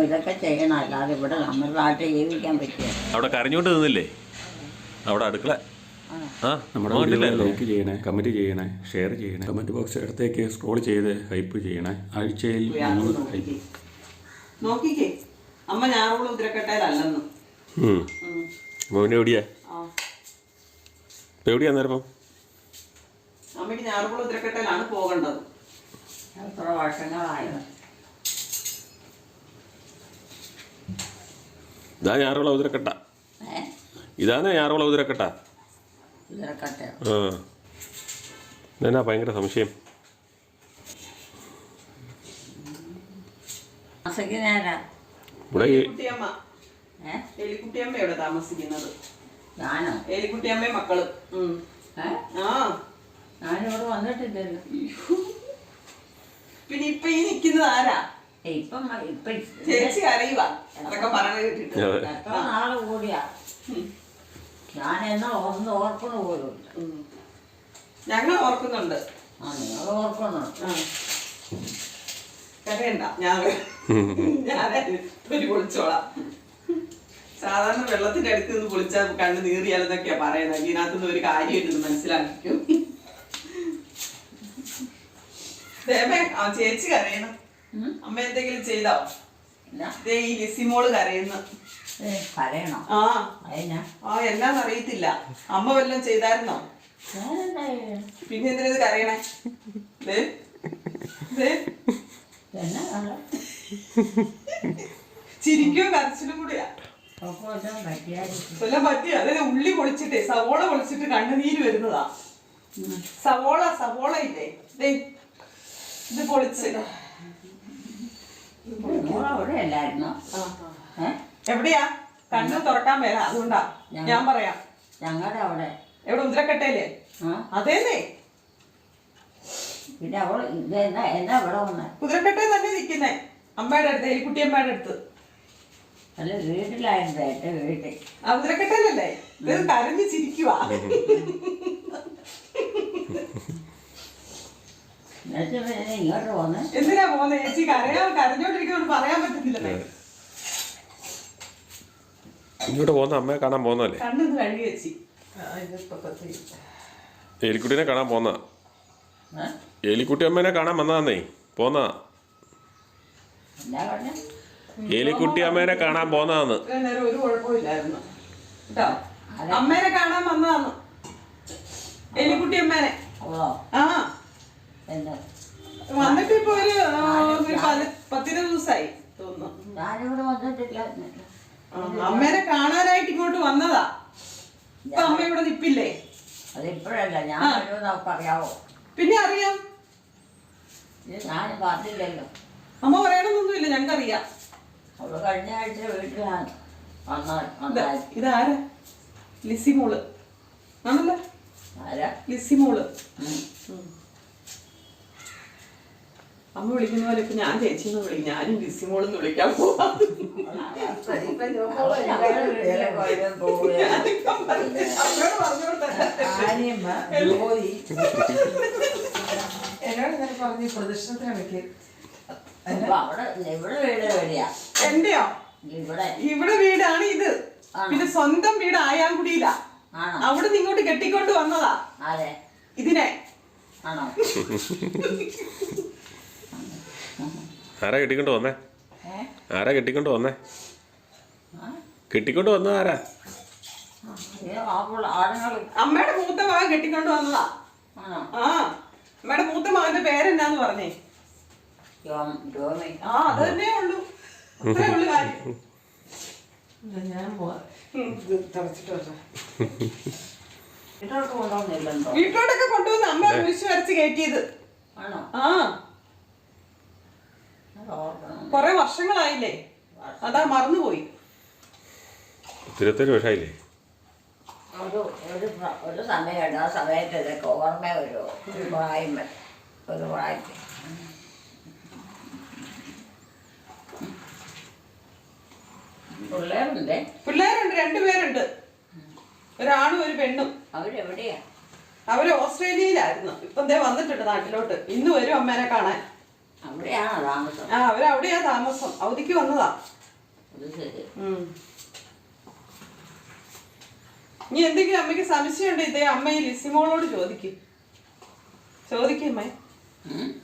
ഇതൊക്കെ ചെയ്യണം, അല്ലാതെ ഇവിടെ നമ്മുടെ നാട്ടിൽ ജീവിക്കാൻ പറ്റിയ. അവിടെ കരഞ്ഞോണ്ട് നിന്നില്ലേ അവിടെ അടുക്കള? നമ്മുടെ വീഡിയോ ലൈക്ക് ചെയ്യണേ, കമൻറ്റ് ചെയ്യണേ, ഷെയർ ചെയ്യണേ, കമൻറ്റ് ബോക്സ് ഇടത്തേക്ക് സ്ക്രോൾ ചെയ്ത് ഹൈപ്പ് ചെയ്യണേ. ആഴ്ചയിൽ 3 ഹൈപ്പ്. നോക്കിക്കേ, അമ്മ ഞാറുകുളം ഉതിരക്കട്ടയിലല്ലെന്ന്. മോനെ എവിടെയാ? എവിടെയാ നേരം? അമ്മയ്ക്ക് ഞാറുകുളം ഉതിരക്കട്ടയിലാണ് പോകേണ്ടത്. എത്ര വർഷങ്ങളായത്. ഇതാ ഞാറുകുളം ഉതിരക്കട്ട. ഇതാണ് ഞാറുകുളം ഉതിരക്കട്ട. എന്നാ ഭയങ്കര സംശയം. എലിക്കുട്ടിയമ്മ ഇവിടെ താമസിക്കുന്നത്. ഞാനോ? എലിക്കുട്ടിയമ്മയും മക്കളും. ഞാനിവിടെ വന്നിട്ടില്ലല്ലോ. പിന്നെ ഇപ്പൊ ഈ നിക്കുന്നത് ആരാ? ചേച്ചി അറിയുക അതൊക്കെ പറഞ്ഞു കേട്ടിട്ട് എത്ര നാള് കൂടിയാ. ഞാൻ എന്നാ ഒന്ന് ഓർക്കണ പോലും. ഞങ്ങൾ ഓർക്കുന്നുണ്ട്. നിങ്ങൾ ഓർക്കുന്നുണ്ട്. കരയണ്ട, ഞാനൊരു പൊളിച്ചോളാം. സാധാരണ വെള്ളത്തിന്റെ അടുത്ത് നിന്ന് പൊളിച്ചാൽ കണ്ണ് നീറിയാലെന്നൊക്കെയാ പറയുന്നത്. ഇതിനകത്തുനിന്ന് ഒരു കാര്യമായിട്ടൊന്ന് മനസ്സിലാക്കിക്കും. ചേച്ചി കരയണം. അമ്മ എന്തെങ്കിലും ചെയ്തോ? ഈ ലിസിമോള് കരയുന്നു. കരയണോ? എന്നാന്ന് അറിയത്തില്ല. അമ്മ വല്ലതും ചെയ്തായിരുന്നോ? പിന്നെ എന്തിനാ ഇത് കരയണേ? ചിരിക്കും കരച്ചിലും കൂടിയാ. എല്ലാം പറ്റിയ അതെ. ഉള്ളി പൊളിച്ചിട്ടേ, സവോള പൊളിച്ചിട്ട് കണ്ണുനീര് വരുന്നതാ. സവോള ഇല്ലേ, ഇത് പൊളിച്ച്. എവിടെയാ? കണ്ണു തുറക്കാൻ മേല, അതുകൊണ്ടാ ഞാൻ പറയാം. ഞങ്ങളുടെ അവിടെ. എവിടെ? ഉതിരക്കട്ടയില്ലേ? അതേന്നേ. പിന്നെ അവൾ എന്നാ ഇവിടെ വന്നേ? കുതിരക്കട്ടയിൽ തന്നെ നിൽക്കുന്നേ, അമ്മയുടെ അടുത്ത്, എലിക്കുട്ടിയമ്മയുടെ അടുത്ത്. അല്ല, വീട്ടിലായിരുന്നു. എന്റെ വീട്ടിൽ. ആ കുതിരക്കട്ടയിലല്ലേ? ഇത് കരഞ്ഞ് ചിരിക്കുവാ. ഇങ്ങോട്ട് പോന്നെ എന്തിനാ പോന്നെ? ചേച്ചി കരഞ്ഞോണ്ടിരിക്കുമ്പോൾ പറയാൻ പറ്റുന്നില്ലല്ലേ. ഇങ്ങോട്ട് പോകുന്ന അമ്മയെ കാണാൻ പോകുന്നല്ലേ? കണ്ണൊന്ന് കഴുകി ചേച്ചി. എലിക്കുട്ടീനെ കാണാൻ പോന്ന. എലിക്കുട്ടി അമ്മേനെ കാണാൻ വന്നതാന്നേ പോന്ന. എലിക്കുട്ടി അമ്മേനെ കാണാൻ പോന്നതാന്ന്. ഒരു കുഴപ്പമില്ലായിരുന്നു കേട്ടോ. അമ്മേനെ കാണാൻ വന്നതാന്ന്, എലിക്കുട്ടി അമ്മേനെ. വന്നിട്ട് ഇപ്പൊ ഒരു 10 ദിവസമായി തോന്നുന്നു. ഞാനിവിടെ വന്നിട്ടില്ല. അമ്മേനെ കാണാനായിട്ട് ഇങ്ങോട്ട് വന്നതാ. ഇപ്പൊ അമ്മ ഇവിടെ നിപ്പില്ലേ? അതിപ്പോഴല്ല, ഞാൻ പറയാവോ? പിന്നെ അറിയാം. ഞാൻ പറഞ്ഞില്ലല്ലോ. അമ്മ പറയണമെന്നൊന്നുമില്ല, ഞങ്ങൾക്കറിയാം. അവള് കഴിഞ്ഞ ആഴ്ച വീട്ടിലാണ്. ഇതാരാ? ലിസിമോള് ആണല്ലോ. ലിസിമോള്. അമ്മ വിളിക്കുന്ന പോലെ ഇപ്പൊ ഞാൻ ചേച്ചിന്ന് വിളിക്കും. ഞാനും ലിസിമോളെന്ന് വിളിക്കാൻ പോവാ. എന്റെയോ? ഇവിടെ വീടാണ് ഇത്. പിന്നെ സ്വന്തം വീട് ആയാങ്കുടിയിലാ. അവിടെ നിന്ന് ഇങ്ങോട്ട് കെട്ടിക്കൊണ്ട് വന്നതാ ഇതിനെ. ആരാ കെട്ടിക്കൊണ്ട് വന്നേ? ആരാ കെട്ടിക്കൊണ്ട് വന്നേ? കെട്ടിക്കൊണ്ട് വന്നത് ആരാ? അമ്മയുടെ മൂത്ത മകൻ കെട്ടിക്കൊണ്ട് വന്നതാ. അമ്മയുടെ മൂത്ത മകന്റെ പേരെന്നാന്ന് പറഞ്ഞേ? അത് തന്നെ ഉള്ളു. അത്രേ ഉള്ളു കാര്യം. ഞാൻ വീട്ടിലോട്ടൊക്കെ കൊണ്ടുവന്ന് അമ്മ കുരിശ് വരച്ച് കയറ്റിയത്. കൊറേ വർഷങ്ങളായില്ലേ, അതാ മറന്നുപോയി. 27 വർഷമായില്ലേ? ഒരു സമയമുണ്ട്, ആ സമയത്ത് ഇതൊക്കെ ഓർമ്മ വരുമോ? ഒരു പ്രായത്തിൽ പിള്ളേരുണ്ട്. 2 പേരുണ്ട്, ഒരാണും ഒരു പെണ്ണും. അവരെവിടെയാ? അവര് ഓസ്ട്രേലിയയിലായിരുന്നു. ഇപ്പം ദേ വന്നിട്ടുണ്ട് നാട്ടിലോട്ട്. ഇന്ന് വരും അമ്മേനെ കാണാൻ. അവിടെ അവിടെയാണോ താമസം? ആ അവരവിടെയാ താമസം. അവധിക്ക് വന്നതാ. അത് ശരി. ഇനി എന്തെങ്കിലും അമ്മയ്ക്ക് സംശയം ഉണ്ട് ഇതേ അമ്മ ഈ ലിസിമോളോട് ചോദിക്കമ്മേ.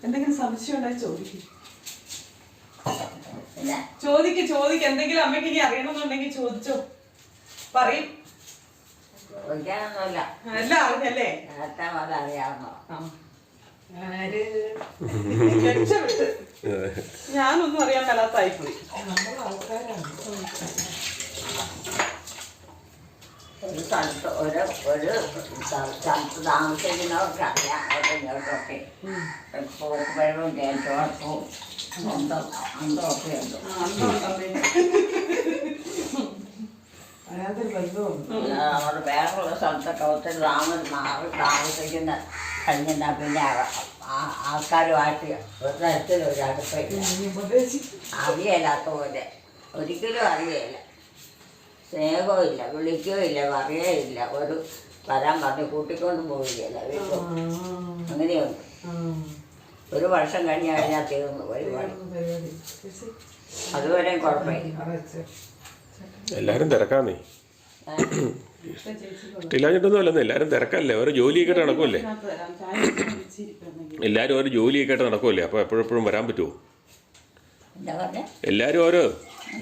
എന്തെങ്കിലും സംശയം ഉണ്ടായി ചോദിക്കും. ചോദിക്ക് എന്തെങ്കിലും അമ്മയ്ക്ക് ഇനി അറിയണമെന്നുണ്ടെങ്കിൽ ചോദിച്ചോ. പറയും. ചോദിക്കാനൊന്നുമില്ല. എല്ലാം അറിഞ്ഞല്ലേ? നേരത്തെ പോലെ അറിയാവുന്നോ? രക്ഷപ്പെട്ട്. ഞാനൊന്നും അറിയാൻ മേലാത്തായിപ്പോയി. ഒരു സ്ഥലത്ത് ഒരു സ്ഥലത്ത് താമസിക്കുന്നവർക്ക് അറിയാം. അവിടെ ഇങ്ങോട്ടൊക്കെ പോക്കുവരവും കേട്ടോട്ടവും അന്തമൊക്കെ ഉണ്ട്. നമ്മുടെ വേറെയുള്ള സ്ഥലത്തൊക്കെ ഒത്തിരി താമസിക്കുന്ന കഴിഞ്ഞാൽ പിന്നെ ആൾക്കാരുമായിട്ട് ഒരു തരത്തിലൊരു അടുപ്പില്ല. അറിയില്ലാത്ത പോലെ ഒരിക്കലും അറിയില്ല. സ്നേഹവും ഇല്ല, വിളിക്കുകയും ഇല്ല, പറയുകയില്ല. ഒരു വരാൻ പറഞ്ഞ് കൂട്ടിക്കൊണ്ടും പോവുകയില്ല. വീട്ടിൽ അങ്ങനെയുണ്ട്. ഒരു വർഷം കഴിഞ്ഞാൽ തീർന്നു പരിപാടി. അതുവരെയും കുഴപ്പമില്ല. എല്ലാവരും തിരക്കാന്നേ. ഇല്ലാഞ്ഞിട്ടൊന്നുമല്ലെന്ന്. എല്ലാവരും തിരക്കല്ലേ, ഓരോ ജോലിയൊക്കെ ആയിട്ട് നടക്കുമല്ലേ. എല്ലാവരും ഓരോ ജോലിയൊക്കെ ആയിട്ട് നടക്കുമല്ലേ. അപ്പോൾ എപ്പോഴെപ്പോഴും വരാൻ പറ്റുമോ? എല്ലാവരും ഓരോ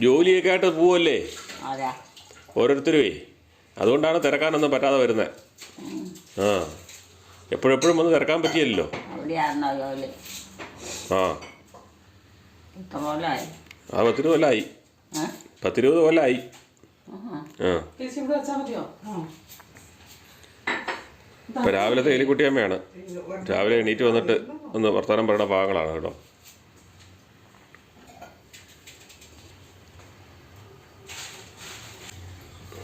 ജോലിയൊക്കെ ആയിട്ട് പോവല്ലേ ഓരോരുത്തരുവേ. അതുകൊണ്ടാണ് തിരക്കാനൊന്നും പറ്റാതെ വരുന്നത്. ആ എപ്പോഴെപ്പോഴും വന്ന് തിരക്കാൻ പറ്റിയല്ലോ. ആ 10 കൊല്ലമായി. 10-20 കൊല്ലമായി. ഇപ്പം രാവിലത്തെ എലിക്കുട്ടിയമ്മയാണ്. രാവിലെ എണീറ്റ് വന്നിട്ട് ഒന്ന് വർത്തമാനം പറയുന്ന ഭാഗങ്ങളാണ് കേട്ടോ.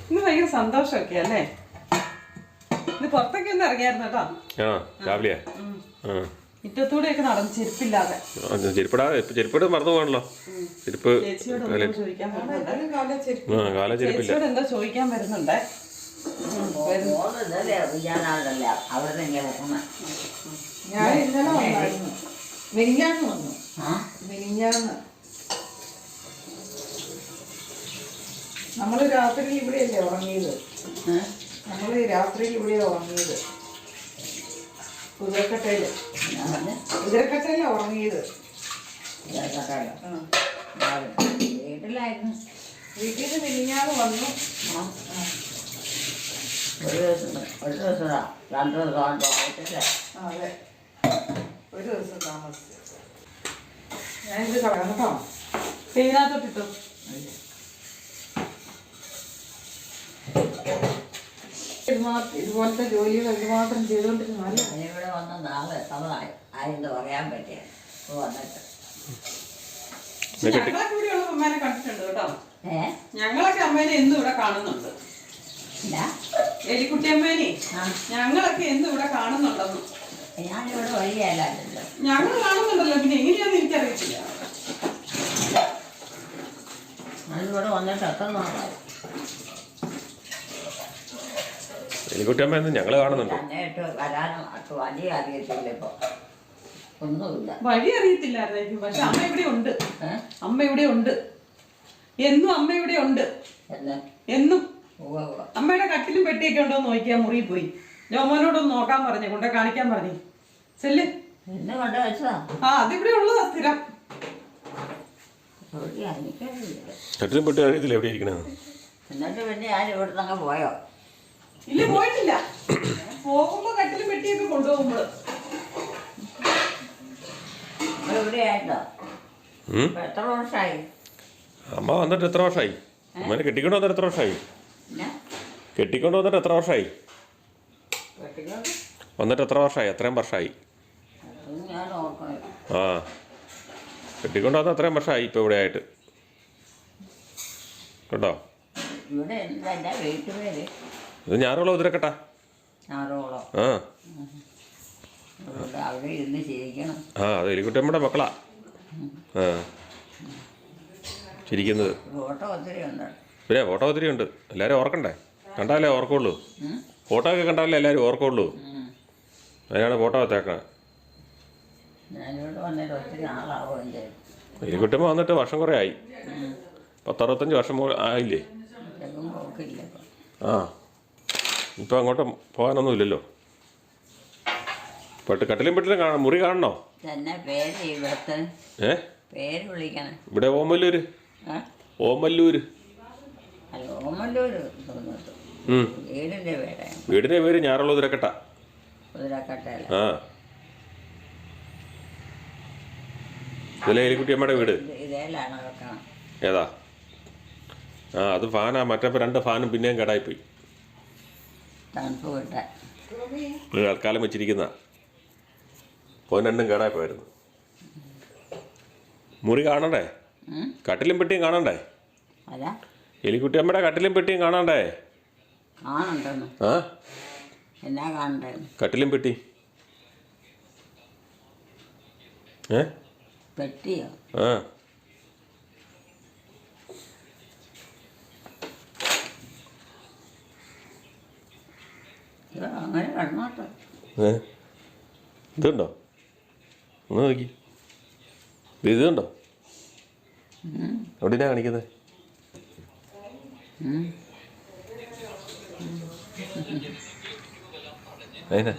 ഇന്ന് ഭയങ്കര സന്തോഷമൊക്കെ അല്ലേ? ഇന്ന് പുറത്തൊക്കെ ഒന്ന് ഇറങ്ങിയായിരുന്നു കേട്ടോ. ആ രാവിലെയാ. മുറ്റത്തൂടെയൊക്കെ നടന്നു ചെരുപ്പില്ലാതെ. ചെരുപ്പിട്ട് മറന്നു പോകണല്ലോ. ചെരുപ്പ് കാലച്ചെരുപ്പില്ല. എന്താ ചോദിക്കാൻ വരുന്നുണ്ട്. ഞാൻ ഇന്നലെ വന്നായിരുന്നു. മിനിഞ്ഞാന്ന് വന്നു. മിനിഞ്ഞാന്ന് നമ്മള് രാത്രി ഇവിടെയല്ലേ ഉറങ്ങിയത്? നമ്മള് രാത്രിയിൽ ഇവിടെ ഉറങ്ങിയത്. കുതിരക്കട്ടയിലാ ഉറങ്ങിയത്. വീട്ടിലായിരുന്നു. വീട്ടിൽ നിന്ന് മിനിഞ്ഞാന്ന് വന്നു. ഒരു ദിവസം 2 ദിവസം 2 ദിവസം അതെ, ഒരു ദിവസം താമസിച്ചു. ഞാനിത് കളയാം കേട്ടോ. പെയിനകത്തോട്ടിട്ടു. ഇതുപോലത്തെ ജോലികൾ എന്തുമാത്രം ചെയ്തോണ്ടിരുന്നല്ലേ. ഇവിടെ വന്ന നാളെ സമയമായി ആരെന്ന് പറയാൻ പറ്റിയ വന്നിട്ട്. ഞങ്ങളൊക്കെ ഇവിടെയുള്ള അമ്മേനെ കണ്ടിട്ടുണ്ട് കേട്ടോ. ഞങ്ങളൊക്കെ അമ്മേനെ എന്നും ഇവിടെ കാണുന്നുണ്ട്. എലിക്കുട്ടി അമ്മേനെ ഞങ്ങളൊക്കെ എന്നും ഇവിടെ കാണുന്നുണ്ടെന്ന്. ഞാനിവിടെ വഴിയല്ലോ. ഞങ്ങൾ കാണുന്നുണ്ടല്ലോ. പിന്നെ എങ്ങനെയാന്ന് എനിക്കറിയത്തില്ല. ഞാനിവിടെ വന്നിട്ട് എത്ര നാളായി. എലിക്കുട്ടിയമ്മ എന്ന് ഞങ്ങൾ കാണുന്നുണ്ട്. വരാനും വഴി അറിയത്തില്ല. ഇപ്പൊ ഒന്നുമില്ല. വഴി അറിയത്തില്ലായിരുന്നു. പക്ഷെ അമ്മ ഇവിടെ ഉണ്ട്. അമ്മ ഇവിടെ ഉണ്ട്. എന്നും അമ്മ ഇവിടെ ഉണ്ട്. എന്നും അമ്മയുടെ കട്ടിലും പെട്ടിയൊക്കെ ഉണ്ടോ എന്ന് നോക്കിയാ മുറിയിൽ പോയി. ജോമോനോടൊന്ന് നോക്കാൻ പറഞ്ഞു, കൊണ്ടേ കാണിക്കാൻ പറഞ്ഞു. ചെല്ല്. ആ അതിവിടെ ഉള്ളതാ സ്ഥിരം. കട്ടിലും പെട്ടി അറിയത്തില്ല എവിടെ ഇരിക്കണ. എന്നിട്ട് പിന്നെ ഞാൻ ഇവിടുന്ന് പോയോ? ഇല്ല, പോയിട്ടില്ല. പോകുമ്പോ കട്ടിലും പെട്ടിയൊക്കെ കൊണ്ടുപോകുമ്പോള് എവിടെയായിട്ടോ? എത്ര വർഷമായി അമ്മ വന്നിട്ട്? എത്ര വർഷമായി? അമ്മേനെ കെട്ടിക്കൊണ്ട് വന്നിട്ട് എത്ര വർഷമായി? കെട്ടിക്കൊണ്ട് വന്നിട്ട് എത്ര വർഷമായി? വന്നിട്ട് എത്ര വർഷമായി? അത്രയും വർഷമായി. ആ കെട്ടിക്കൊണ്ട് വന്ന അത്രയും വർഷമായി ഇപ്പോൾ ഇവിടെ ആയിട്ട് കേട്ടോ. ഇത് ഞാറുകുളം ഉതിരക്കട്ട. ആ അത് എലിക്കുട്ടിയമ്മയുടെ മക്കളാ. ആ ചിരിക്കുന്നത്. പിന്നെ ഫോട്ടോ ഒത്തിരി ഉണ്ട്. എല്ലാവരും ഓർക്കണ്ടേ? കണ്ടാലേ ഓർക്കുള്ളൂ. ഫോട്ടോ ഒക്കെ കണ്ടാലേ എല്ലാവരും ഓർക്കുള്ളൂ. അതിനാണ് ഫോട്ടോ വെച്ചേക്കണേ. ഞാനിവിടെ വന്നിട്ട് ഒത്തിരി നാളാവുകയും ചെയ്തു. എലിക്കുട്ടിയമ്മ വന്നിട്ട് വർഷം കുറേ ആയി. 10-65 വർഷം ആയില്ലേ? എങ്ങും പോക്കില്ല ഇപ്പം. ആ, ഇപ്പം അങ്ങോട്ട് പോകാനൊന്നുമില്ലല്ലോ. കട്ടിലും പെട്ടിലും മുറി കാണണോ? തന്നെ പേര് ഇവിടുത്തെ പേര് വിളിക്കണം. ഇവിടെ ഓമല്ലൂര്. അല്ല ഓമല്ലൂര് തോന്നിട്ട്. വീടിൻ്റെ പേര്? വീടിൻ്റെ പേര് ഞാറുള്ള ഉതിരക്കട്ട. ഉതിരക്കട്ടയല്ല. ആ, ഇതിലെ എലിക്കുട്ടിയമ്മയുടെ വീട് ഇതേലാണ് വെക്കണം. ഏതാ? ആ, അത് ഫാനാ. മറ്റേ 2 ഫാനും പിന്നെയും കേടായിപ്പോയി. തണുപ്പ് വിട്ടാൽ തൽക്കാലം വെച്ചിരിക്കുന്ന ഫോൻ 2 കേടായിപ്പോയിരുന്നു. മുറി കാണണ്ടേ? കട്ടിലും പെട്ടിയും കാണണ്ടേ? അല്ല, എലിക്കുട്ടിയമ്മയുടെ കട്ടിലും പെട്ടിയും കാണണ്ടേ? കാണണ്ടെന്ന്. ആ, എന്നാ കാണണ്ടേ? കട്ടിലും പെട്ടി. പെട്ടിയോ? ആ, അങ്ങനെ കിടന്നോട്ടെ. ഇതുണ്ടോ? ഒന്ന് നോക്കി. ഇതുണ്ടോ? എവിടെയാ കാണിക്കുന്നത്? അതിനാ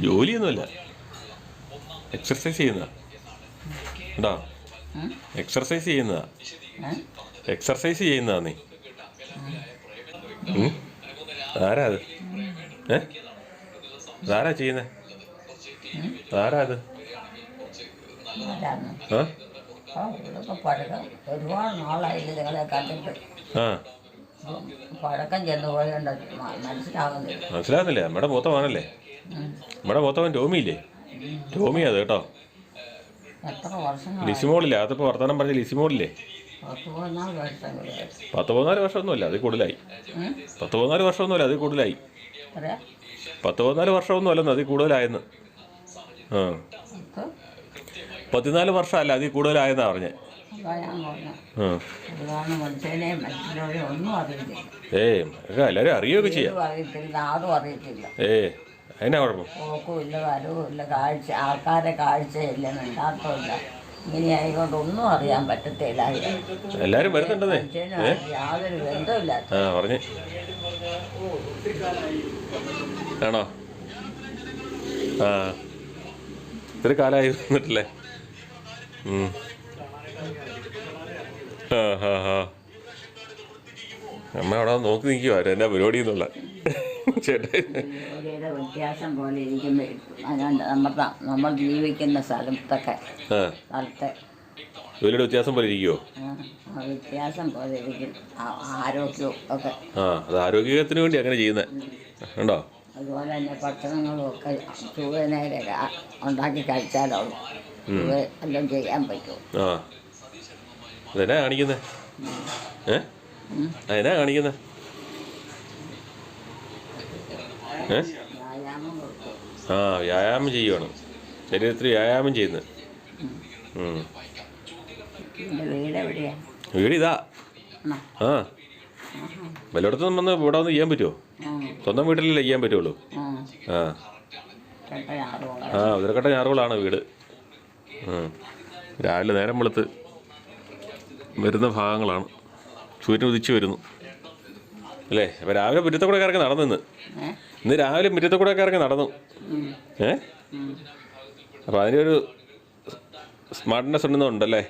ജോലിയൊന്നുമല്ല, എക്സർസൈസ് ചെയ്യുന്നതാ. ഉണ്ടോ? എക്സർസൈസ് ചെയ്യുന്നതാ. എക്സർസൈസ് ചെയ്യുന്നതാ നീ. ആരാ അത്? ആരാ ചെയ്യുന്നേ? ആരാ അത്? ഒരുപാട് നാളായില്ല നിങ്ങളെ കണ്ടിട്ട്. ആ, പഴക്കം ചെന്ന് പോയോണ്ട് മനസ്സിലാവുന്നില്ല. മനസ്സിലാകുന്നില്ലേ? നമ്മുടെ മൂത്ത മോനല്ലേ? നമ്മുടെ മൂത്തവൻ ടോമിയില്ലേ? ടോമി അത് കേട്ടോ. എത്ര വർഷങ്ങൾ? ലിസിമോളില്ലേ? അതിപ്പോൾ വർത്തമാനം പറഞ്ഞ ലിസിമോളില്ലേ? 10-14 വർഷമൊന്നുമല്ല, അതിൽ കൂടുതലായി. 10-14 വർഷമൊന്നുമല്ല, അതിൽ കൂടുതലായി. 10-14 വർഷമൊന്നും അല്ലെന്ന്, അതിൽ കൂടുതലായെന്ന്. ആ, 14 വർഷമല്ല, അതിൽ കൂടുതലായെന്നാ പറഞ്ഞേ. എല്ലാവരും അറിയുകയൊക്കെ ചെയ്യാം. അതിനാ കുഴപ്പം. പോക്കുമില്ല, വരവുമില്ല, കാഴ്ച ആൾക്കാരെ കാഴ്ചയില്ല, മിണ്ടാട്ടമില്ല. ഇങ്ങനെ ആയിക്കൊണ്ട് ഒന്നും അറിയാൻ പറ്റത്തില്ല. എല്ലാരും വരുന്നുണ്ടെന്നേ. യാതൊരു ബന്ധമില്ല. ആ, പറഞ്ഞേ ആണോ? ആ, ഇത്തിരി കാലമായി വന്നിട്ടില്ലേ? അമ്മ അവിടെ നോക്കി നിൽക്കുവാ എന്നാ പരിപാടി എന്നുള്ള ജോലിയുടെ വ്യത്യാസം പോലെ ഇരിക്കുമ്പോൾ നമ്മൾ ജീവിക്കുന്ന സ്ഥലത്തെ ജോലിയുടെ വ്യത്യാസം പോലെ ഇരിക്കുമോ? വ്യത്യാസം പോലെ ഇരിക്കും ആരോഗ്യവും ഒക്കെ. ആ, അത് ആരോഗ്യത്തിന് വേണ്ടി അങ്ങനെ ചെയ്യുന്നത് ഉണ്ടോ? അതുപോലെ തന്നെ ഭക്ഷണങ്ങളും ഒക്കെ ചൂടനേരെ ഉണ്ടാക്കി കഴിച്ചാലുള്ളൂ എല്ലാം ചെയ്യാൻ പറ്റുമോ? ആ, അതെന്നാ കാണിക്കുന്നത്? അതെന്നാ കാണിക്കുന്നത്? ആ, വ്യായാമം ചെയ്യുവാണ്. ശരീരത്തിൽ വ്യായാമം ചെയ്യുന്നത്. വീട് ഇതാ. ആ, വല്ലയിടത്തും വന്ന് ഇവിടെ വന്ന് ചെയ്യാൻ പറ്റുമോ? സ്വന്തം വീട്ടിലല്ലേ ചെയ്യാൻ പറ്റുള്ളൂ. ആ, ഉതിരക്കട്ട ഞാറുകളാണ് വീട്. രാവിലെ നേരം വെളുത്ത് വരുന്ന ഭാഗങ്ങളാണ്. സൂര്യൻ ഉദിച്ച് വരുന്നു അല്ലേ? അപ്പം രാവിലെ മുറ്റത്തെ കൂടെ ഇറങ്ങി നടന്നു. ഇന്ന് രാവിലെ മുറ്റത്തെ കൂടെ ഇറങ്ങി നടന്നു. അപ്പം അതിനൊരു സ്മാർട്ട്നെസ് ഉണ്ടെന്നുണ്ടല്ലേ?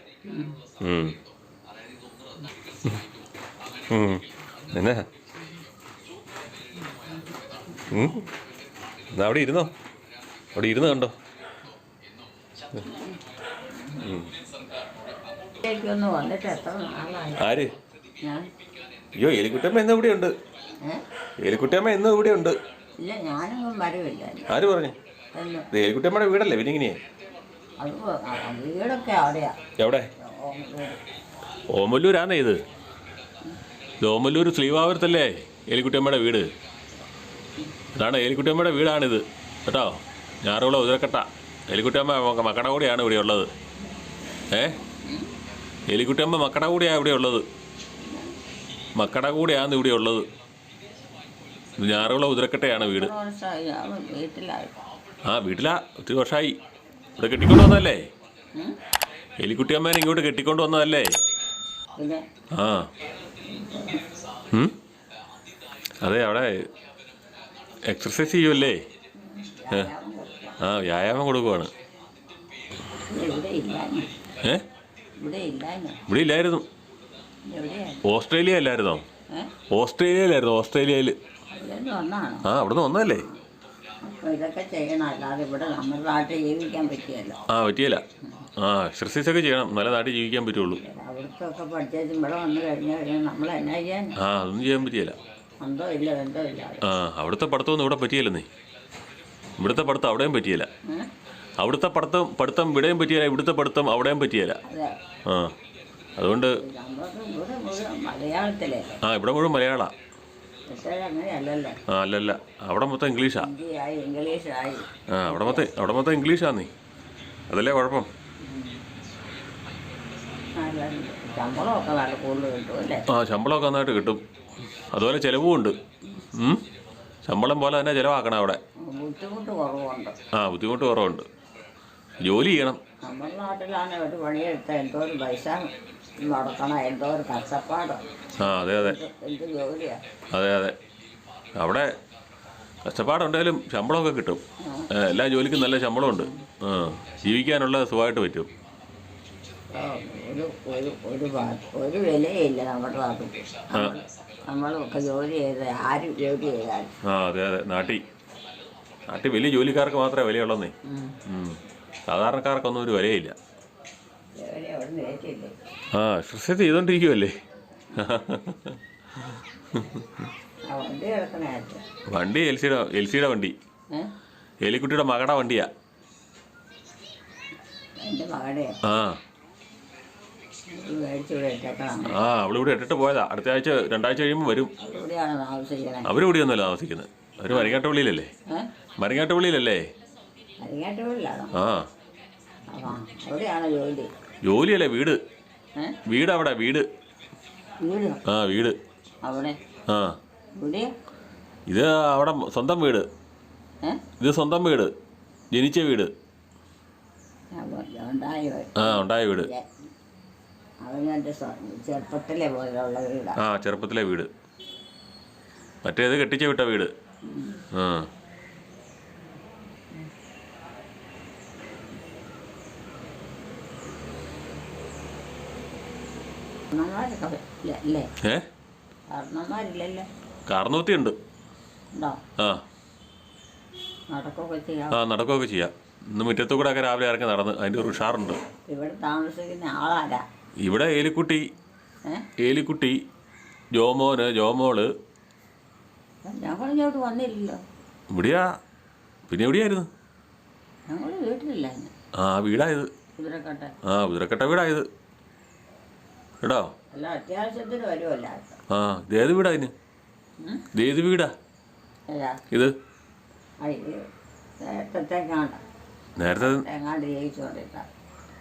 എന്നാ എന്നാ അവിടെ ഇരുന്നോ? അവിടെ ഇരുന്ന് കണ്ടോ? ആര്? അയ്യോ, എലിക്കുട്ടമ്മ ഇന്ന് ഇവിടെ ഉണ്ട്. എലിക്കുട്ടമ്മ ഇന്നും ഇവിടെ ഉണ്ട്. ആര് പറഞ്ഞു? എലിക്കുട്ടമ്മയുടെ വീടല്ലേ പിന്നെ ഇങ്ങനെയാ? എവിടെ? ഓമല്ലൂരാന്നേ ഇത്. ഓമല്ലൂർ ശ്രീവാപുരത്തല്ലേ എലിക്കുട്ടമ്മയുടെ വീട്? അതാണ് എലിക്കുട്ടമ്മയുടെ വീടാണിത് കേട്ടോ. ഞാറുകുളം ഉതിരക്കട്ട. എലിക്കുട്ടമ്മ മക്കടെ കൂടെയാണ് ഇവിടെ ഉള്ളത്. എലിക്കുട്ടിയമ്മ മക്കടെ കൂടെയാണ് ഇവിടെ ഉള്ളത്. മക്കടെ കൂടെയാണ് ഇവിടെ ഉള്ളത്. ഇത് ഞാറുകുളം ഉതിരക്കട്ടയാണ് വീട്. ആ വീട്ടിലാ, ഒത്തിരി വർഷമായി. ഇവിടെ കെട്ടിക്കൊണ്ട് വന്നതല്ലേ? എലിക്കുട്ടിയമ്മേനെ ഇങ്ങോട്ട് കെട്ടിക്കൊണ്ട് വന്നതല്ലേ? ആ അതെ, അവിടെ എക്സർസൈസ് ചെയ്യുമല്ലേ? ആ വ്യായാമം കൊടുക്കുവാണ്. ഇവിടെ ഇല്ലായിരുന്നു. ഓസ്ട്രേലിയ അല്ലായിരുന്നോ? ഓസ്ട്രേലിയയിലായിരുന്നു. ഓസ്ട്രേലിയയിൽ. ആ അവിടുന്ന് വന്നതല്ലേ? ഇതൊക്കെ ചെയ്യണം, അല്ലാതെ ഇവിടെ നമ്മുടെ നാട്ടിൽ ജീവിക്കാൻ പറ്റിയല്ലോ. ആ പറ്റിയല്ല. ആ എക്സർസൈസ് ഒക്കെ ചെയ്യണം, നല്ല നാട്ടിൽ ജീവിക്കാൻ പറ്റുള്ളൂ. അവിടുത്തെ പഠിച്ചും ഇവിടെ വന്നു കഴിഞ്ഞാൽ നമ്മൾ എന്നാ ചെയ്യാൻ? ആ അതൊന്നും ചെയ്യാൻ പറ്റിയല്ല. എന്തോ ഇല്ല എന്തോ ഇല്ല. ആ അവിടുത്തെ പഠിത്തമൊന്നും ഇവിടെ പറ്റിയല്ലെന്നേ. ഇവിടുത്തെ പഠിത്തം അവിടെയും പറ്റിയല്ല. അവിടുത്തെ പഠിത്തം ഇവിടെയും പറ്റിയല്ല, ഇവിടുത്തെ പഠിത്തം അവിടെയും പറ്റിയല്ല. ആ അതുകൊണ്ട് മലയാളത്തിലെ ആ ഇവിടെ മുഴുവൻ മലയാളമാണ്. അങ്ങനെയല്ലല്ലോ. ആ അല്ലല്ല, അവിടെ മൊത്തം ഇംഗ്ലീഷാ. ഇംഗ്ലീഷായി. ആ അവിടെ മൊത്തം ഇംഗ്ലീഷാന്നേ. അതല്ലേ കുഴപ്പം. ശമ്പളമൊക്കെ നല്ല കൂടുതൽ കിട്ടും അല്ലേ? ആ ശമ്പളമൊക്കെ നന്നായിട്ട് കിട്ടും. അതുപോലെ ചിലവും ഉണ്ട്. ശമ്പളം പോലെ തന്നെ ചിലവാക്കണം അവിടെ. ബുദ്ധിമുട്ട് കുറവുണ്ട്. ആ ബുദ്ധിമുട്ട് കുറവുണ്ട്. ജോലി ചെയ്യണം. നമ്മുടെ നാട്ടിലാണ് ഒരു പണിയെടുത്താൽ എന്തോ ഒരു പൈസ മുടക്കണം, എന്തോ ഒരു കഷ്ടപ്പാട്. ആ അതെ അതെ. എന്ത് ജോലിയാണ്. അതെ അതെ. അവിടെ കഷ്ടപ്പാടുണ്ടെങ്കിലും ശമ്പളമൊക്കെ കിട്ടും. എല്ലാ ജോലിക്കും നല്ല ശമ്പളമുണ്ട്. ജീവിക്കാനുള്ള സുഖമായിട്ട് പറ്റും. ഒരു വിലയില്ല നമ്മുടെ നാട്ടിൽ. നമ്മളൊക്കെ ജോലി ചെയ്ത് ആരും ജോലി ചെയ്താലും. ആ അതെ അതെ. നാട്ടിൽ വലിയ ജോലിക്കാർക്ക് മാത്രമേ വിലയുള്ളന്നേ. സാധാരണക്കാർക്കൊന്നും ഒരു വിലയില്ല. ആ എക്സർസൈസ് ചെയ്തോണ്ടിരിക്കുവല്ലേ. വണ്ടി എൽസിയുടെ വണ്ടി. എലിക്കുട്ടിയുടെ മകടെ വണ്ടിയാ. ആ ആ അവളിവിടെ ഇട്ടിട്ട് പോയതാ. അടുത്ത ആഴ്ച 2 ആഴ്ച കഴിയുമ്പോൾ വരും. അവരിവിടെ ഒന്നുമല്ല താമസിക്കുന്നത്. അവർ മരങ്ങാട്ടുപള്ളിയിലല്ലേ? മരങ്ങാട്ടുപള്ളിയിലല്ലേ? ആ ജോലിയല്ലേ? വീട് അവിടെ വീട്. ആ വീട്. ആ ഇത് അവിടെ സ്വന്തം വീട്. ഇത് സ്വന്തം വീട്, ജനിച്ച വീട്. ആ ഉണ്ടായ വീട്. ആ ചെറുപ്പത്തിലെ വീട്. മറ്റേത് കെട്ടിച്ച വിട്ട വീട്. ആ കാർന്നൂത്തി ഉണ്ട്. ആ നടക്കുകയൊക്കെ ചെയ്യാം. ഇന്ന് മുറ്റത്തു കൂടെ ഒക്കെ രാവിലെ ഇറങ്ങി നടന്ന് അതിൻ്റെ ഒരു ഉഷാറുണ്ട്. ഇവിടെ താമസിക്കുന്ന ആളാരാ? ഇവിടെ ഏലിക്കുട്ടി, ജോമോള്. ഞങ്ങളിങ്ങോട്ട് വന്നില്ലല്ലോ. ഇവിടെയാ. പിന്നെ എവിടെയായിരുന്നു? ഞങ്ങൾ വീട്ടിലില്ല. ആ വീടായത്. ആ ഉതിരക്കട്ട വീടായത് കേട്ടോ. അല്ല അത്യാവശ്യത്തിന് വരുമല്ല. ആ ഇതേത് വീടാ? ഇതിന് ഇതേത് വീടാ ഇത്?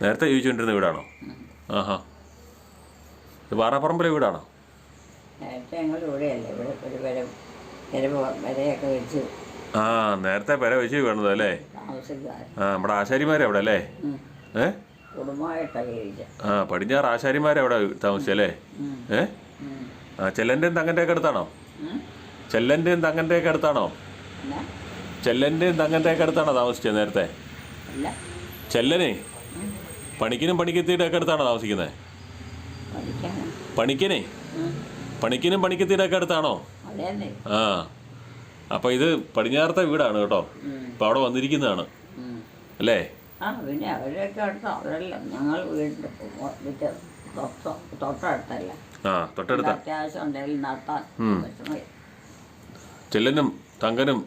നേരത്തെ ജീവിച്ചുകൊണ്ടിരുന്ന വീടാണോ? ആഹാ. ഇത് പാറാപ്പറമ്പിലെ വീടാണോ? ആ നേരത്തെ പെര വെച്ച് വീണത് അല്ലേ? ആ നമ്മുടെ ആശാരിമാരെ അവിടെ അല്ലേ? ആ പടിഞ്ഞാറ് ആശാരിമാരെ അവിടെ താമസിച്ചല്ലേ? ആ ചെല്ലൻ്റെയും തങ്ങൻ്റെയൊക്കെ അടുത്താണോ? ചെല്ലൻ്റെയും തങ്ങൻ്റെയൊക്കെ അടുത്താണോ? ചെല്ലൻ്റെയും തങ്ങൻ്റെയൊക്കെ അടുത്താണോ താമസിച്ചത് നേരത്തെ? ചെല്ലനെ പണിക്കിനും പണിക്കത്തിയുടെ ഒക്കെ അടുത്താണോ താമസിക്കുന്നത്? പണിക്കിനും പണിക്കത്തിയുടെ ഒക്കെ അടുത്താണോ? ആ അപ്പം ഇത് പടിഞ്ഞാറത്തെ വീടാണ് കേട്ടോ. ഇപ്പം അവിടെ വന്നിരിക്കുന്നതാണ് അല്ലേ? പിന്നെ അവരൊക്കെ അടുത്ത് അവരെല്ലാം ഞങ്ങൾ വീടിൻ്റെ തൊട്ടടുത്തല്ല. ആ തൊട്ടടുത്ത. അത്യാവശ്യം ഉണ്ടെങ്കിലും നടത്താൻ. ചെല്ലനും തങ്കനും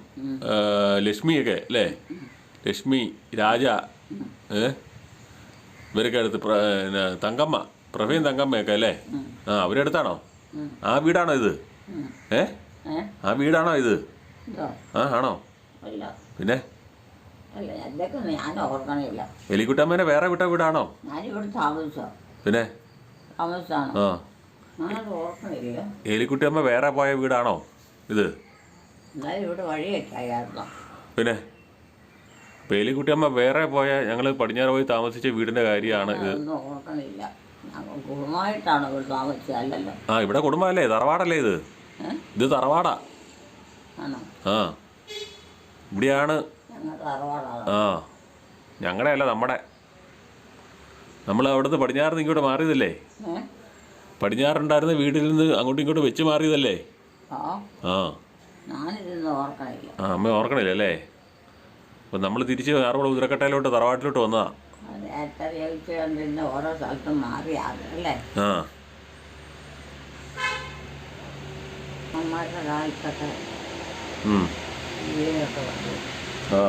ലക്ഷ്മിയൊക്കെ അല്ലേ? ലക്ഷ്മി, രാജ, ഇവരൊക്കെ അടുത്ത് തങ്കമ്മ, പ്രവീൺ തങ്കമ്മയൊക്കെ അല്ലേ? ആ അവരടുത്താണോ? ആ വീടാണോ ഇത്? ആ വീടാണോ ഇത്? ആ ആണോ? പിന്നെ അല്ല എന്തൊക്കെ ഞാൻ ഓർക്കണില്ല. എലിക്കുട്ടമ്മേനെ വേറെ വിട്ട വീടാണോ? ഞാനിവിടെ താമസിച്ചോ? പിന്നെ താമസിച്ചാണോ? ആ, ഞാനത് ഓർക്കണില്ല. എലിക്കുട്ടിയമ്മ വേറെ പോയ വീടാണോ ഇത്? എന്നാലും ഇവിടെ വഴിയൊക്കെ ആയിരുന്നു. പിന്നെ ഇപ്പം എലിക്കുട്ടിയമ്മ വേറെ പോയ ഞങ്ങൾ പടിഞ്ഞാറ് പോയി താമസിച്ച വീടിൻ്റെ കാര്യമാണ് ഇത്. ഒന്നും ഓർക്കണില്ല. ഞങ്ങൾ കുടുംബമായിട്ടാണോ ഇവിടെ താമസിച്ചത്? അല്ലല്ലോ. ആ, ഇവിടെ കുടുംബമല്ലേ, തറവാടല്ലേ ഇത്? ഇത് തറവാടാ. ആണോ? ആ, ഇവിടെയാണ്. ഞങ്ങൾ തറവാടാണ്. ആ, ഞങ്ങളുടെ അല്ല, നമ്മുടെ. നമ്മൾ അവിടുന്ന് പടിഞ്ഞാറ് ഇങ്ങോട്ട് മാറിയതല്ലേ? പടിഞ്ഞാറുണ്ടായിരുന്ന വീട്ടിൽ നിന്ന് അങ്ങോട്ടും ഇങ്ങോട്ടും വെച്ച് മാറിയതല്ലേ? ആ, ഞാനിതൊന്നും ഓർക്കണില്ല. ആ, അമ്മ ഓർക്കണില്ല അല്ലേ? അപ്പം നമ്മൾ തിരിച്ച് ആറോളം ഉതിരക്കട്ടയിലോട്ട് തറവാട്ടിലോട്ട് വന്നതാ. നേരത്തെ ജയിച്ചു കണ്ടിരുന്ന ഓരോ സ്ഥലത്തും മാറിയാണല്ലേ? ആ, അമ്മമാരുടെ കാലത്തൊക്കെ ഉം. വീടൊക്കെ വന്നു. ആ,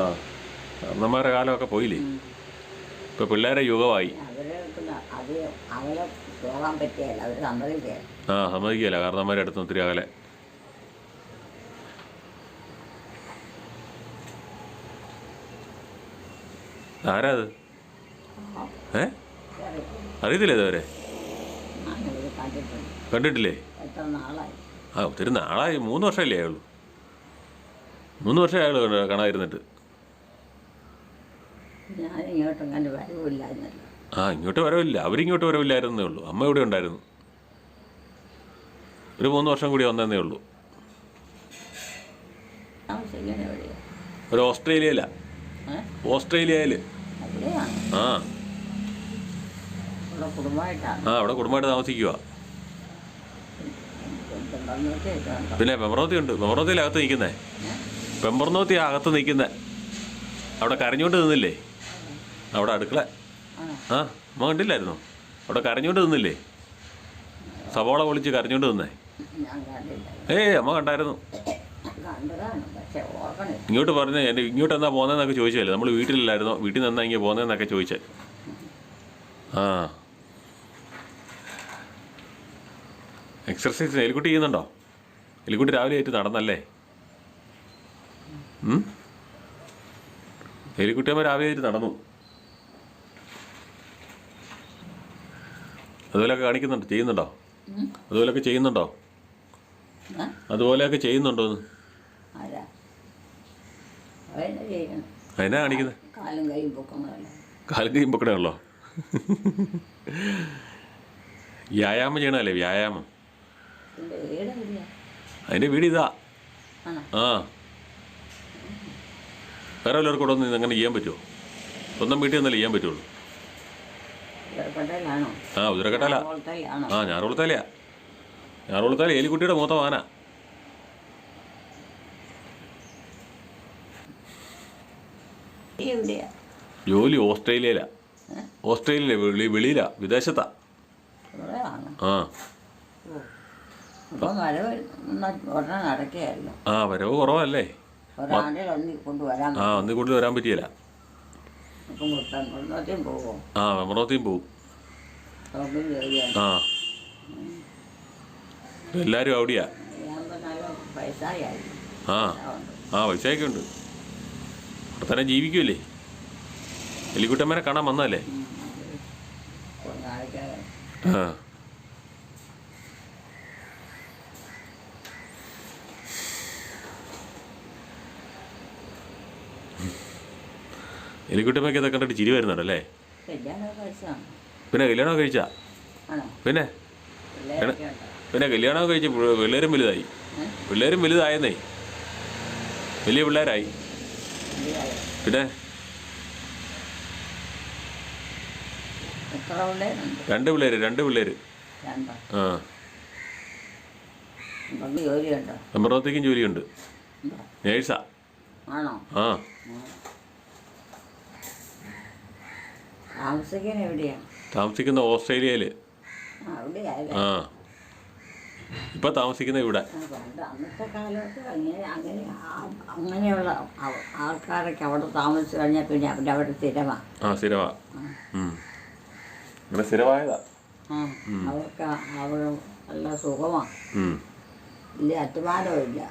അമ്മമാരുടെ കാലമൊക്കെ പോയില്ലേ? ഇപ്പം പിള്ളേരെ യുഗമായി. അവരെ പോകാൻ പറ്റിയല്ല, അവർ സമ്മതിക്കുകയല്ല. ആ, സമ്മതിക്കുകയില്ല. കാരണന്മാരെ അടുത്ത് ഒത്തിരി അകലെ. ആരാ അത്? ഏ, അറിയത്തില്ലേ ഇതുവരെ? ഞാനിത് കണ്ടിട്ടുണ്ട്. കണ്ടിട്ടില്ലേ? എത്ര നാളായി? ആ, ഒത്തിരി നാളായി. 3 വർഷമല്ലേ ആയുള്ളൂ. 3 വർഷമേ ആയുള്ളൂ കാണാതിരുന്നിട്ട്. ഞാനിങ്ങോട്ടും കണ്ട് വരവില്ലായിരുന്നല്ലോ. ആ, ഇങ്ങോട്ട് വരവില്ല. അവരിങ്ങോട്ട് വരവില്ലായിരുന്നേ ഉള്ളൂ. അമ്മ ഇവിടെ ഉണ്ടായിരുന്നു. ഒരു 3 വർഷം കൂടി വന്നതേ ഉള്ളൂ. താമസിക്കുന്നത് എവിടെയാണ്? ഒരു ഓസ്ട്രേലിയയിലാണ്. ഓസ്ട്രേലിയയിൽ. എവിടെയാണ്? ആ, ഇവിടെ കുടുംബമായിട്ടാണ്. ആ, അവിടെ കുടുംബമായിട്ട് താമസിക്കുക. പിന്നെ പെമ്പറോത്തി ഉണ്ട്. പെമ്പറോത്തിയിൽ അകത്ത് നിൽക്കുന്നേ. പെമ്പറന്നോത്തി അകത്ത് നിൽക്കുന്നേ. അവിടെ കരഞ്ഞോണ്ട് നിന്നില്ലേ? അവിടെ അടുക്കള. ആ, അമ്മ കണ്ടില്ലായിരുന്നോ? അവിടെ കരഞ്ഞോണ്ട് നിന്നില്ലേ? സവോള പൊളിച്ച് കരഞ്ഞോണ്ട് നിന്നേ. ഏയ്, അമ്മ കണ്ടായിരുന്നു. ഇങ്ങോട്ട് പറഞ്ഞേ, എൻ്റെ ഇങ്ങോട്ട് എന്നാ പോകുന്നതെന്നൊക്കെ ചോദിച്ചല്ലേ? നമ്മൾ വീട്ടിലില്ലായിരുന്നോ? വീട്ടിൽ നിന്നാ ഇങ്ങനെ പോകുന്നതെന്നൊക്കെ ചോദിച്ചേ. ആ, എക്സർസൈസ് എലിക്കുട്ടി ചെയ്യുന്നുണ്ടോ? എലിക്കുട്ടി രാവിലെ ആയിട്ട് നടന്നല്ലേ? എലിക്കുട്ടിയമ്മ രാവിലെ ആയിട്ട് നടന്നു. അതുപോലെയൊക്കെ കാണിക്കുന്നുണ്ടോ? ചെയ്യുന്നുണ്ടോ? അതുപോലെയൊക്കെ ചെയ്യുന്നുണ്ടോ? അതുപോലെയൊക്കെ ചെയ്യുന്നുണ്ടോന്ന്? അതിനാ കാണിക്കുന്നത്? കാലും കൈയും പൊക്കണല്ലോ. കാലും കൈയും പൊക്കണല്ലോ. വ്യായാമം ചെയ്യണമല്ലേ? വ്യായാമം. അതിൻ്റെ വീട് ഇതാ. ആ, വേറെ വല്ലവർക്കും കൂടെ ഒന്ന് അങ്ങനെ ചെയ്യാൻ പറ്റുമോ? സ്വന്തം വീട്ടിൽ നിന്നല്ലേ ചെയ്യാൻ പറ്റുള്ളൂ. ആ, ഉതിരക്കട്ടല. ആ, ഞാറുകുളത്തലയാ. ഞാറുകുളത്തല എലിക്കുട്ടിയുടെ മൂത്ത മാന. ജോലി ഓസ്ട്രേലിയയിലാ. ഓസ്ട്രേലിയയിലെ വെളിയിലാ, വിദേശത്താ. ആ, ആ, വരവ് കുറവല്ലേ? ആ, ഒന്നി കൂടുതൽ വരാൻ പറ്റിയല്ല. ആ, വെമ്പറോത്തിയും പോവും. ആ, എല്ലാവരും അവിടെയാ. ആ, ആ, പൈസയൊക്കെ ഉണ്ട്. അവിടെ തന്നെ ജീവിക്കുമല്ലേ? എലിക്കുട്ടമ്മനെ കാണാൻ വന്നതല്ലേ? ആ, എലിക്കുട്ടമ്മയ്ക്ക് ഇതൊക്കെ കണ്ടിട്ട് ചിരി വരുന്നുണ്ടല്ലേ? പിന്നെ കല്യാണം കഴിച്ചാ? പിന്നെ പിന്നെ കല്യാണം കഴിച്ച് പിള്ളേരും വലുതായി. പിള്ളേരും വലുതായെന്നേ, വലിയ പിള്ളേരായി. പിന്നെ 2 പിള്ളേര്. 2 പിള്ളേര്. ആ, എമ്പറോത്തേക്കും ജോലിയുണ്ട്. നേഴ്സാ. ആ, താമസിക്കുന്ന ഓസ്ട്രേലിയയിൽ. ആ, ഇപ്പം താമസിക്കുന്ന ഇവിടെ. അന്നത്തെ കാലത്ത് അങ്ങനെയുള്ള ആൾക്കാരൊക്കെ അവിടെ താമസിച്ചു കഴിഞ്ഞാൽ പിന്നെ അവരുടെ അവിടെ സ്ഥിരമാണ്. ആ, സ്ഥിരമാ. ഇവിടെ സ്ഥിരമായതാ. അവർക്ക് അവിടെ നല്ല സുഖമാണ്. വലിയ അധ്വാനവും ഇല്ല.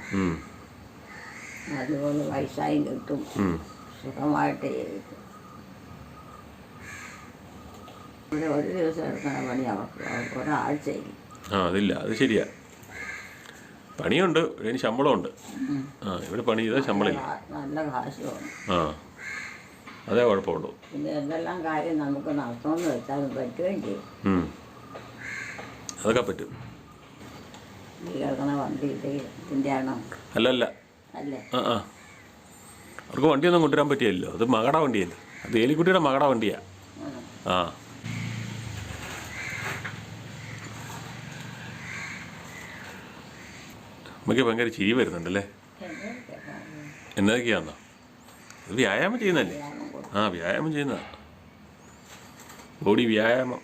അതുപോലെ പൈസയും കിട്ടും, സുഖമായിട്ട് ജീവിക്കും. ഇവിടെ ഒരു ദിവസം എടുക്കണ പണി അവർക്ക് ഒരാഴ്ചയിൽ. അതില്ല, അത് ശരിയാ. പണിയുണ്ട്, ഇതിന് ശമ്പളമുണ്ട്. ഇവിടെ പണി ചെയ്താൽ ശമ്പളമില്ല. നല്ല കാശുമാണ്. അതേ കുഴപ്പമുള്ളൂ. പിന്നെ എന്തെല്ലാം കാര്യം നമുക്ക് നടത്തണമെന്ന് വെച്ചാൽ പറ്റുകയും ചെയ്യും. അതൊക്കെ പറ്റും. ഈ കിടക്കണ വണ്ടി ഇതിൻ്റെ ആണോ? അല്ലല്ല. അല്ലേ? അവർക്ക് വണ്ടിയൊന്നും കൊണ്ടുവരാൻ പറ്റിയല്ലോ. അത് മകട വണ്ടിയല്ലേ. അത് ഏലിക്കുട്ടിയുടെ മകട വണ്ടിയാ. നമുക്ക് ഭയങ്കര ചിരി വരുന്നുണ്ടല്ലേ. എന്നതൊക്കെയാന്നോ? അത് വ്യായാമം ചെയ്യുന്നതല്ലേ. വ്യായാമം ചെയ്യുന്നതാ. ബോഡി വ്യായാമം.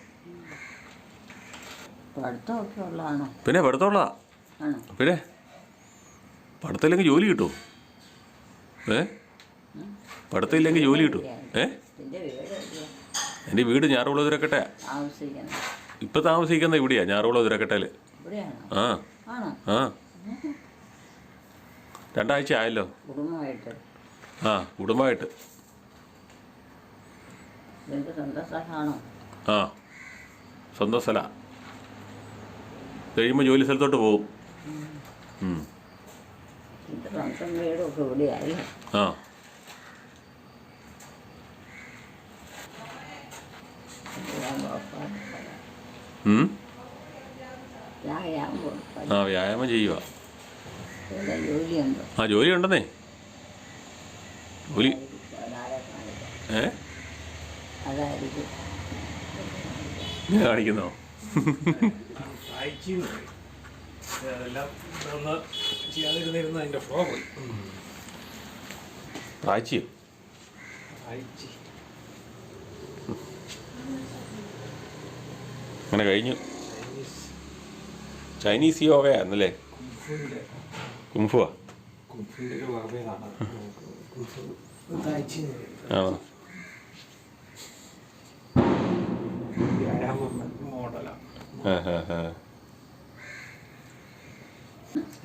പഠിത്തമൊക്കെ ഉള്ളതാണോ? പിന്നെ പഠിത്തമുള്ളതാ. പിന്നെ പഠിത്തമില്ലെങ്കിൽ ജോലി കിട്ടുമോ? പഠിത്തമില്ലെങ്കിൽ ജോലി കിട്ടുമോ? എൻ്റെ വീട് ഞാറുകുളം ഉതിരക്കട്ടെ. ഇപ്പം താമസിക്കുന്ന ഇവിടെയാ, ഞാറുകുളം ഉതിരക്കട്ടയിൽ. ആ 2 ആഴ്ച ആയല്ലോ. കുടുംബമായിട്ട്. സ്വന്തം സ്ഥല. കഴിയുമ്പോൾ ജോലി സ്ഥലത്തോട്ട് പോകും. വ്യായാമം ചെയ്യുക. ജോലി ഉണ്ടെന്നേ. ജോലി കാണിക്കുന്നോ? പ്രാച്ചിയോ? അങ്ങനെ കഴിഞ്ഞു. ചൈനീസ് യോഗയായിരുന്നല്ലേ? കുംഫുവാ?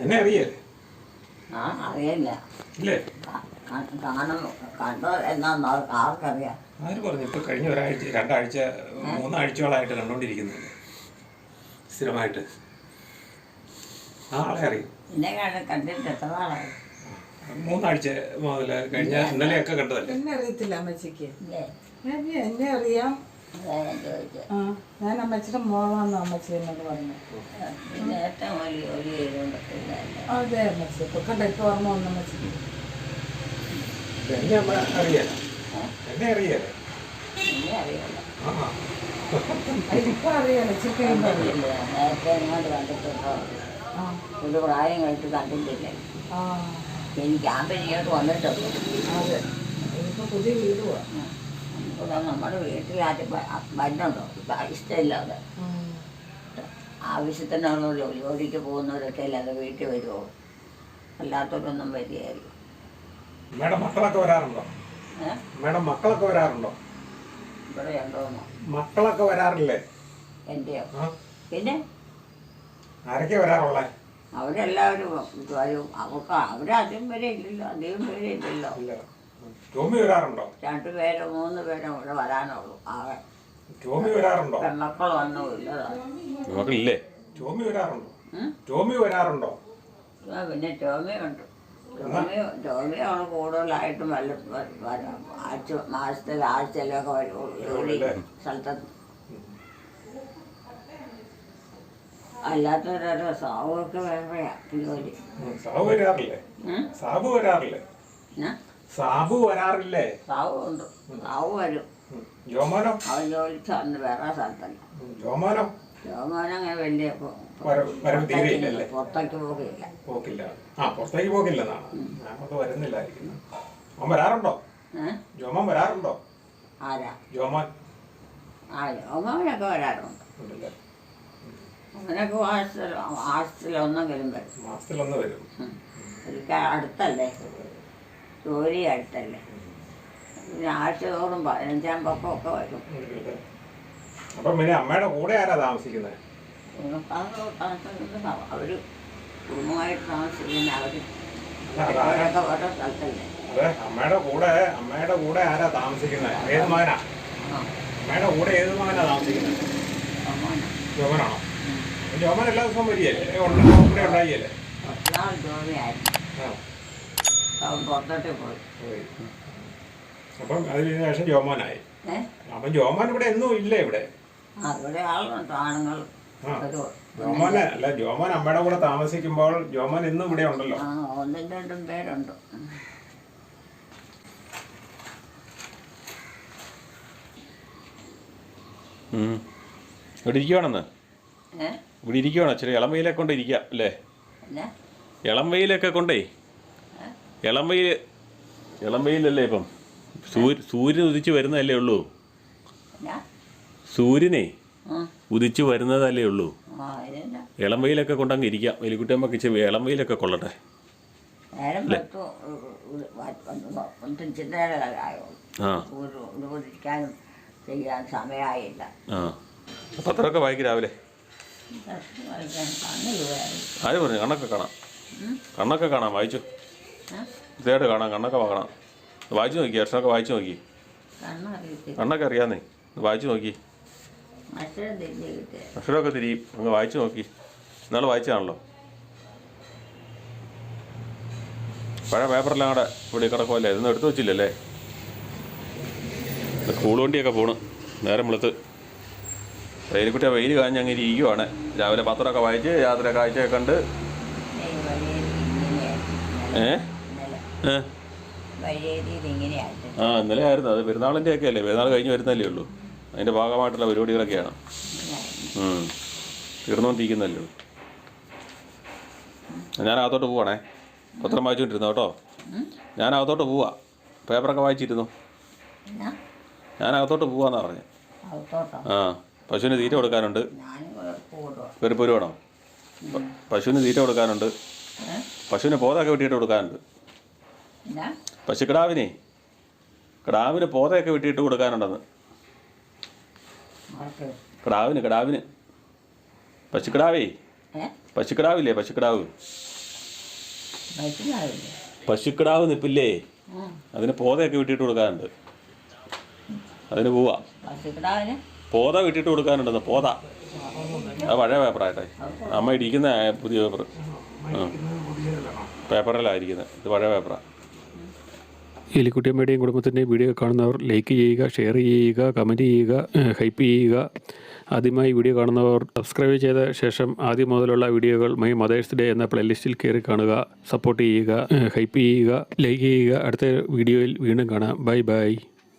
എന്നെ അറിയല്ലേ? അറിയില്ല. കണ്ടോ എന്നാന്ന് ആർക്കറിയാം? ആര് പറഞ്ഞു? ഇപ്പൊ കഴിഞ്ഞ 2 ആഴ്ച 3 ആഴ്ചകളായിട്ട് കണ്ടോണ്ടിരിക്കുന്നു സ്ഥിരമായിട്ട്. ആളെ അറിയും. കണ്ടിട്ട് എത്ര നാളായി? 3 ആഴ്ച മുതൽ കഴിഞ്ഞ ഇന്നലെയൊക്കെ കണ്ടതല്ലേ. എന്നെ അറിയത്തില്ല അമ്മച്ചിക്ക്. എന്നെ അറിയാം. ഞാൻ അമ്മച്ചിയുടെ മോളാന്ന് അമ്മച്ചി എന്നൊക്കെ പറഞ്ഞു. അതെ അമ്മച്ചി. ഇപ്പൊ കണ്ട ഇപ്പൊ ഓർമ്മ വന്നു അമ്മച്ചിക്ക്. എന്നെ അറിയാലോ. എന്നെ അറിയാലോ. ഇപ്പൊ അറിയാലോ. നേരത്തെ ഇങ്ങോട്ട് കണ്ടിട്ടുണ്ടോ? ഒരു പ്രായം കഴിഞ്ഞിട്ട് കണ്ടിട്ടില്ല. എനിക്ക് ഇങ്ങോട്ട് വന്നിട്ടുണ്ട്. അതെ, ഇപ്പൊ പുതിയ വീട് പോവാ. നമ്മുടെ വീട്ടിലാദ്യം വരുന്നുണ്ടോ? ഇഷ്ടമില്ലാതെ ആവശ്യത്തിനുള്ള ജോലിക്ക് പോകുന്നവരൊക്കെ അല്ലാതെ വീട്ടിൽ വരുമോ? അല്ലാത്തവരൊന്നും വരികയായിരിക്കും. മേഡം മക്കളൊക്കെ വരാറുണ്ടോ? മേഡം മക്കളൊക്കെ വരാറുണ്ടോ? ഇവിടെ ഉണ്ടോന്നോ? മക്കളൊക്കെ വരാറില്ലേ? എൻ്റെയോ? പിന്നെ ആരൊക്കെ വരാറുള്ളേ? അവരെല്ലാവരും വരും. അവരധികം പേരെ ഇല്ലല്ലോ. അധികം പേരെ ഇല്ലല്ലോ. ടോമി വരാറുണ്ടോ? 2 പേരോ 3 പേരോ ഇവിടെ വരാനുള്ളൂ. ടോമി വരാറുണ്ടോ? പെൺമക്കളൊന്നുമില്ല. മക്കളില്ലേ? ടോമി വരാറുണ്ടോ? ടോമി വരാറുണ്ടോ? പിന്നെ ടോമിയുണ്ട്. ടോമിയാണ് കൂടുതലായിട്ടും ആഴ്ചയിലൊക്കെ വരുള്ളൂ. ജോലി സ്ഥലത്ത് അല്ലാത്തവരോ സാവൊക്കെ വേറെയാ ജോലി. സാബു വരാറില്ലേ? സാബു വരാറില്ലേ? സാബു വരാറില്ലേ? സാവു ഉണ്ട്. സാവു വരും. ജോമോനോ? അവൻ ജോലിച്ച് അന്ന് വേറെ സ്ഥലത്തല്ല. ജോമോനോ? ജോമോൻ അങ്ങനെ വലിയ പുറത്തേക്ക് പോകില്ല. പോക്കില്ല. പുറത്തേക്ക് പോകില്ലെന്നാണ്. ഞാനത് വരുന്നില്ലായിരിക്കുന്നു. അവൻ വരാറുണ്ടോ? ജോമോൻ വരാറുണ്ടോ? ആരാ? ജോമോൻ. ജോമോനൊക്കെ വരാറുണ്ട്. അവനൊക്കെ മാസത്തിലൊന്നെങ്കിലും വരും. മാസത്തിലൊന്ന് വരും. എനിക്ക് അടുത്തല്ലേ, ജോലി അടുത്തല്ലേ. പിന്നെ ആഴ്ചതോറും 15-ാം പക്കമൊക്കെ വരും. അപ്പം പിന്നെ അമ്മയുടെ കൂടെ ആരാ താമസിക്കുന്നത്? അവര് കുടുംബമായിട്ട് താമസിക്കുന്ന അവരൊക്കെ ഓരോ സ്ഥലത്തല്ലേ. അതെ അമ്മയുടെ കൂടെ ആരാ താമസിക്കുന്നത്? ഏത് മകനാ? അമ്മയുടെ കൂടെ ഏത് മകനാ താമസിക്കുന്നത്? ജോമനാണോ? ജോമൻ എല്ലാ ദിവസവും വരികയല്ലേ? ഇവിടെ ഉണ്ടായില്ലേ? പുറത്തോട്ട് പോയി. അപ്പം അതിന് ശേഷം ജോമോനായി. അപ്പം ജോമോൻ ഇവിടെ എന്നും ഇല്ലേ ഇവിടെ? അവിടെ ആളുണ്ട്, ആണുങ്ങൾ. ജോമോൻ അമ്മയുടെ കൂടെ താമസിക്കുമ്പോൾ ജോമോൻ ഇന്നും ഇവിടെ ഉണ്ടല്ലോ. ഒന്നും രണ്ടും പേരുണ്ട്. ഇവിടെ ഇരിക്കുവാണെന്ന് ഇവിടെ ഇരിക്കുവാണോ? ചെറിയ ഇളം വെയിലൊക്കെ കൊണ്ട് ഇരിക്കാം അല്ലേ? ഇളം വെയിലൊക്കെ കൊണ്ടേ, ഇളം വെയിലല്ലേ ഇപ്പം? സൂര്യൻ ഉദിച്ച് വരുന്നതല്ലേ ഉള്ളൂ. സൂര്യനെ ഉദിച്ച് വരുന്നതല്ലേ ഉള്ളൂ. ഇളം വെയിലൊക്കെ കൊണ്ടങ്ങ് ഇരിക്കാം. എലിക്കുട്ടിയമ്മക്ക് ഇച്ചിരി ഇളം വെയിലൊക്കെ കൊള്ളട്ടെ. ചെയ്യാൻ സമയമായില്ല. പത്രമൊക്കെ വായിക്കും രാവിലെ. ആര് പറഞ്ഞു? കണ്ണൊക്കെ കാണാം വായിച്ചു. ഇതേട്ട് കാണാം, കണ്ണൊക്കെ കാണാം. വായിച്ചു നോക്കി, അക്ഷരമൊക്കെ വായിച്ചു നോക്കി. കണ്ണൊക്കെ അറിയാന്നേ, വായിച്ചു നോക്കി. അക്ഷരമൊക്കെ തിരിയും, അങ്ങ് വായിച്ചു നോക്കി. ഇന്നാൾ വായിച്ചതാണല്ലോ. പഴയ പേപ്പറെല്ലാം കൂടെ ഇവിടെ കിടക്കുമല്ലേ? ഇതൊന്നും എടുത്തു വെച്ചില്ലല്ലേ? സ്കൂൾ വണ്ടിയൊക്കെ പോണ് നേരം വെളുത്ത്. എലിക്കുട്ടിയെ വെയിൽ കാഞ്ഞ് അങ്ങനെ ഇരിക്കുവാണ്. രാവിലെ പത്രമൊക്കെ വായിച്ച് യാത്ര കാഴ്ചയൊക്കെ കണ്ട്. ഇന്നലെ ആയിരുന്നു. അത് പെരുന്നാളിൻ്റെ ഒക്കെ അല്ലേ? പെരുന്നാൾ കഴിഞ്ഞ് വരുന്നല്ലേ ഉള്ളൂ. അതിൻ്റെ ഭാഗമായിട്ടുള്ള പരിപാടികളൊക്കെയാണ്. തീർന്നുകൊണ്ടിരിക്കുന്നല്ലേ ഉള്ളൂ. ഞാൻ അകത്തോട്ട് പോവാണേ. പത്രം വായിച്ചുകൊണ്ടിരുന്നു കേട്ടോ. ഞാൻ അകത്തോട്ട് പോവാ. പേപ്പറൊക്കെ വായിച്ചിരുന്നു. ഞാൻ അകത്തോട്ട് പോവാന്നാ പറഞ്ഞത്. പശുവിന് തീറ്റ കൊടുക്കാനുണ്ട്. വെറുപ്പ് വേണോ? പശുവിന് തീറ്റ കൊടുക്കാനുണ്ട്. പശുവിന് പോതൊക്കെ വെട്ടിയിട്ട് കൊടുക്കാനുണ്ട്. പശുക്കിടാവിന് പോതൊക്കെ വെട്ടിയിട്ട് കൊടുക്കാനുണ്ടെന്ന്. കിടാവിന് പശുക്കിടാവില്ലേ? പശുക്കിടാവ് നിപ്പില്ലേ? അതിന് പോതൊക്കെ വെട്ടിയിട്ട് കൊടുക്കാനുണ്ട്. അതിന് പോവാ. പോത വെട്ടിയിട്ട് കൊടുക്കാനുണ്ടെന്ന്. പോത അത് പഴയ പേപ്പറായിട്ടെ. അമ്മ ഇരിക്കുന്ന പുതിയ പേപ്പർ. പേപ്പറിലായിരിക്കുന്നത്. ഇത് പഴയ പേപ്പറാണ്. എലിക്കുട്ടിയമ്മയുടെയും കുടുംബത്തിൻ്റെയും വീഡിയോ കാണുന്നവർ ലൈക്ക് ചെയ്യുക, ഷെയർ ചെയ്യുക, കമൻറ്റ് ചെയ്യുക, ഹൈപ്പ് ചെയ്യുക. ആദ്യമായി വീഡിയോ കാണുന്നവർ സബ്സ്ക്രൈബ് ചെയ്ത ശേഷം ആദ്യം മുതലുള്ള വീഡിയോകൾ മൈ മദേഴ്സ് ഡേ എന്ന പ്ലേലിസ്റ്റിൽ കയറി കാണുക. സപ്പോർട്ട് ചെയ്യുക, ഹൈപ്പ് ചെയ്യുക, ലൈക്ക് ചെയ്യുക. അടുത്ത വീഡിയോയിൽ വീണ്ടും കാണാം. ബൈ.